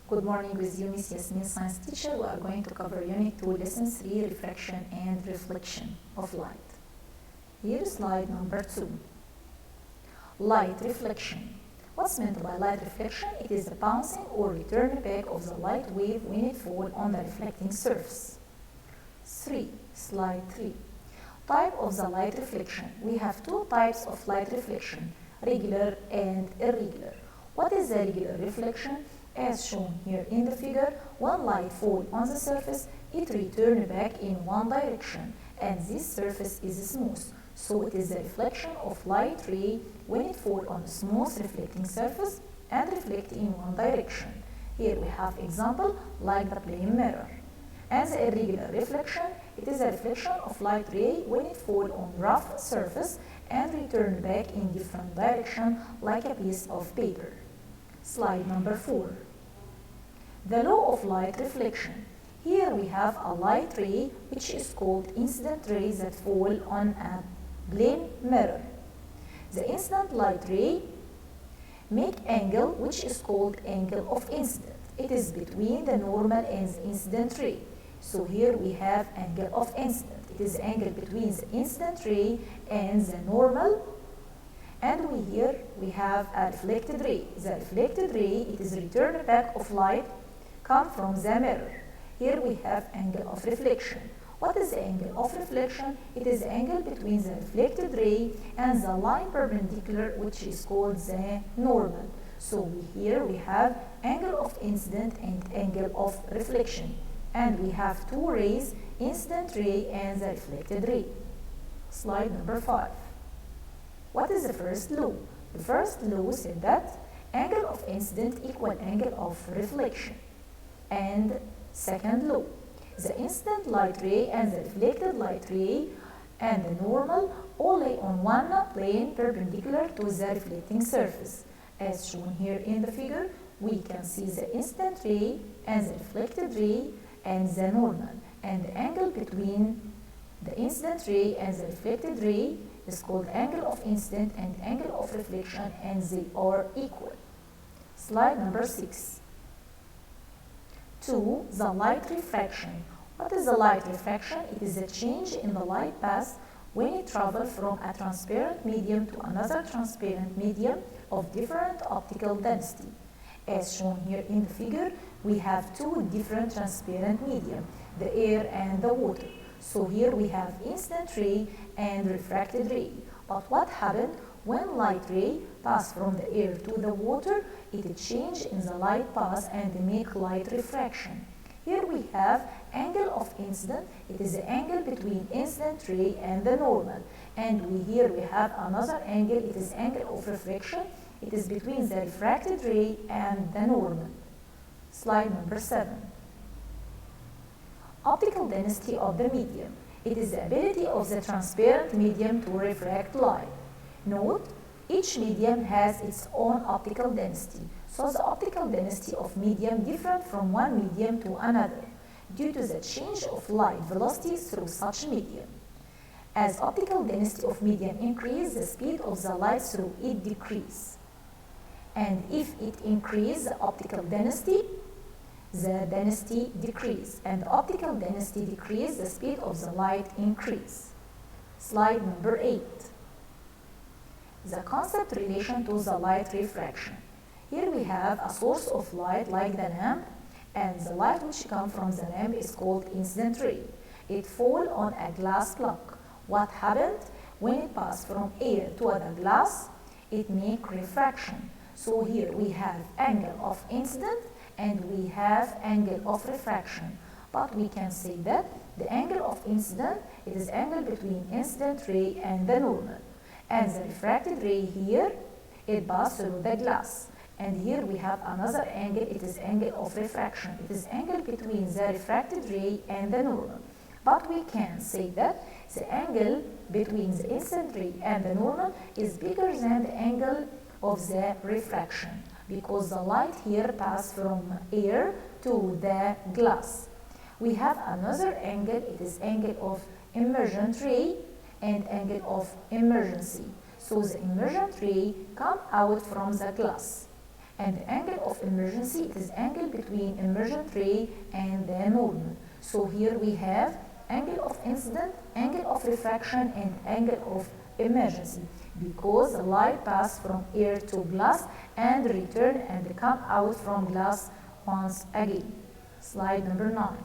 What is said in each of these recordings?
Good morning with you, Miss Yasmin, science teacher. We are going to cover Unit 2, Lesson 3, Refraction and Reflection of Light. Here is slide number 2. Light reflection. What's meant by light reflection? It is the bouncing or return back of the light wave when it falls on the reflecting surface. Slide 3. Type of the light reflection. We have two types of light reflection, regular and irregular. What is the regular reflection? As shown here in the figure, when light falls on the surface, it returns back in one direction, and this surface is smooth. So it is the reflection of light ray when it falls on a smooth reflecting surface and reflects in one direction. Here we have example like the plane mirror. And the irregular reflection, it is a reflection of light ray when it falls on rough surface and returns back in different direction like a piece of paper. Slide number 4. The law of light reflection. Here we have a light ray which is called incident ray that fall on a plane mirror. The incident light ray make angle which is called angle of incident. It is between the normal and the incident ray. So here we have angle of incident. It is the angle between the incident ray and the normal. And here we have a reflected ray. The reflected ray, it is return back of light come from the mirror. Here we have angle of reflection. What is the angle of reflection? It is the angle between the reflected ray and the line perpendicular, which is called the normal. So here we have angle of incident and angle of reflection. And we have two rays, incident ray and the reflected ray. Slide number 5. What is the first law? The first law said that angle of incident equal angle of reflection. And second law, the incident light ray and the reflected light ray and the normal all lay on one plane perpendicular to the reflecting surface. As shown here in the figure, we can see the incident ray and the reflected ray and the normal. And the angle between the incident ray and the reflected ray is called angle of incident and angle of reflection, and they are equal. Slide number 6. 2. The light refraction. What is the light refraction? It is a change in the light path when it travels from a transparent medium to another transparent medium of different optical density. As shown here in the figure, we have two different transparent medium, the air and the water. So here we have incident ray and refracted ray. But what happened when light ray pass from the air to the water? It change in the light path and make light refraction. Here we have angle of incident. It is the angle between incident ray and the normal. And here we have another angle. It is angle of refraction. It is between the refracted ray and the normal. Slide number 7. Optical density of the medium. It is the ability of the transparent medium to refract light. Note, each medium has its own optical density. So the optical density of medium different from one medium to another due to the change of light velocity through such medium. As optical density of medium increase, the speed of the light through it decrease. And if it increase the optical density, the density decrease, and optical density decrease, the speed of the light increase. Slide number 8. The concept relation to the light refraction. Here we have a source of light like the lamp, and the light which comes from the lamp is called incident ray. It falls on a glass block. What happened? When it passes from air to the glass, it makes refraction. So here we have angle of incident and we have angle of refraction. But we can say that the angle of incident, it is angle between incident ray and the normal. And the refracted ray here, it passes through the glass. And here we have another angle, it is angle of refraction. It is angle between the refracted ray and the normal. But we can say that the angle between the incident ray and the normal is bigger than the angle of the refraction, because the light here passes from air to the glass. We have another angle, it is angle of emergent ray and angle of emergency. So the emergent ray come out from the glass, And the angle of emergency, it is angle between emergent ray and the normal. So here we have angle of incident, angle of refraction, and angle of emergency, because the light passes from air to glass and return and come out from glass once again. Slide number 9.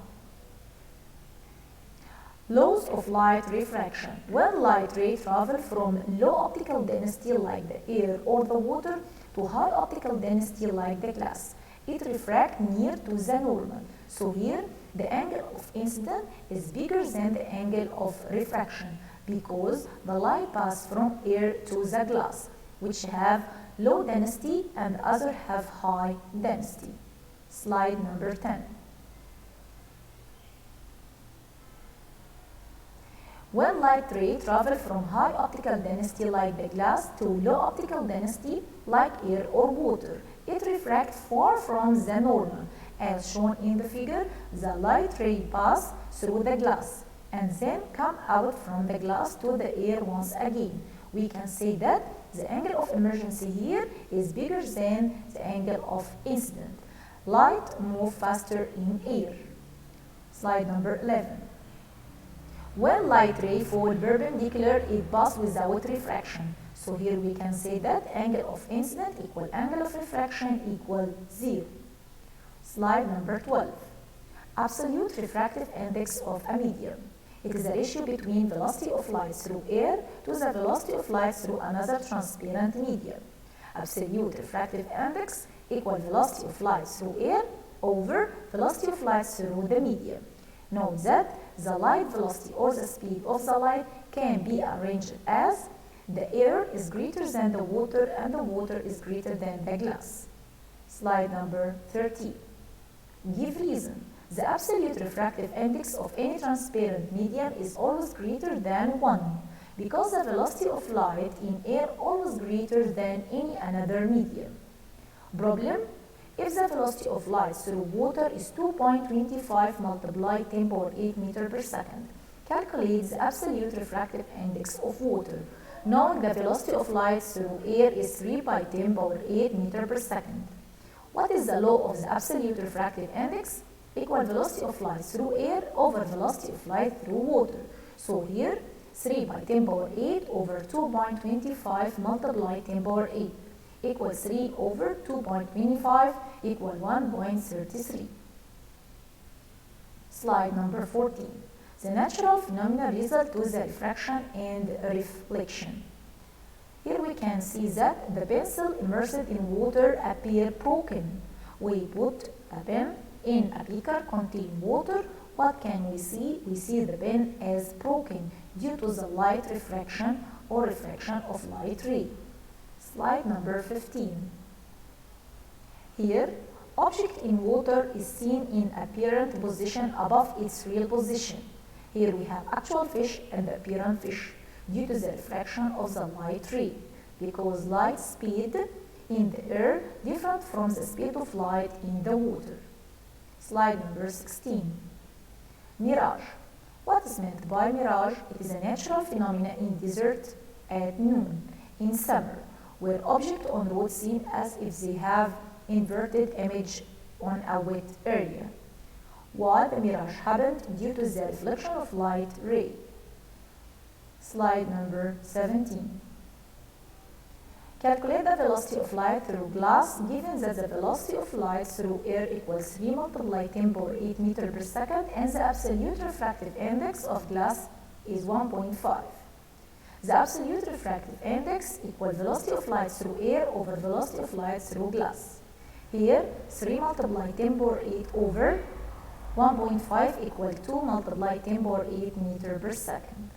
Laws of light refraction. When light ray travel from low optical density like the air or the water to high optical density like the glass, it refracts near to the normal. So here the angle of incident is bigger than the angle of refraction, because the light passes from air to the glass, which have low density and other have high density. Slide number 10. When light ray travel from high optical density like the glass to low optical density like air or water, it refracts far from the normal. As shown in the figure, the light ray passes through the glass and then come out from the glass to the air once again. We can say that the angle of emergency here is bigger than the angle of incident. Light moves faster in air. Slide number 11. When light ray fall perpendicular, it passes without refraction. So here we can say that angle of incident equal angle of refraction equal 0. Slide number 12. Absolute refractive index of a medium. It is a ratio between velocity of light through air to the velocity of light through another transparent medium. Absolute refractive index equal velocity of light through air over velocity of light through the medium. Note that the light velocity or the speed of the light can be arranged as the air is greater than the water and the water is greater than the glass. Slide number 13. Give reason. The absolute refractive index of any transparent medium is always greater than 1, because the velocity of light in air always greater than any another medium. Problem: if the velocity of light through water is 2.25 multiplied 10 power 8 meter per second, calculate the absolute refractive index of water, knowing the velocity of light through air is 3 by 10 power 8 meter per second. What is the law of the absolute refractive index? Equal velocity of light through air over velocity of light through water. So here 3 by 10 power 8 over 2.25 multiplied 10 power 8 equals 3 over 2.25 equal 1.33. Slide number 14. The natural phenomena result to the refraction and reflection. Here we can see that the pencil immersed in water appear broken. We put a pen in a beaker containing water. What can we see? We see the pen as broken due to the light refraction or refraction of light ray. Slide number 15. Here, object in water is seen in apparent position above its real position. Here we have actual fish and the apparent fish due to the refraction of the light ray, because light speed in the air different from the speed of light in the water. Slide number 16. Mirage. What is meant by mirage? It is a natural phenomenon in desert at noon in summer, where objects on road seen as if they have inverted image on a wet area. Why the mirage happened? Due to the reflection of light ray. Slide number 17. Calculate the velocity of light through glass, given that the velocity of light through air equals 3 multiplied 10 power 8 meter per second and the absolute refractive index of glass is 1.5. The absolute refractive index equals velocity of light through air over velocity of light through glass. Here, 3 multiplied 10 power 8 over 1.5 equal 2 multiplied 10 power 8 meter per second.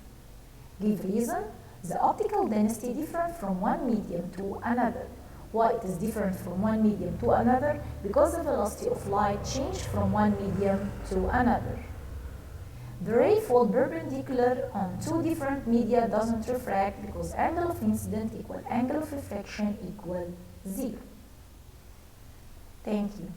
Give reason. The optical density different from one medium to another. Why it is different from one medium to another? Because the velocity of light changed from one medium to another. The ray fall perpendicular on two different media doesn't refract because angle of incident equal angle of refraction equal 0. Thank you.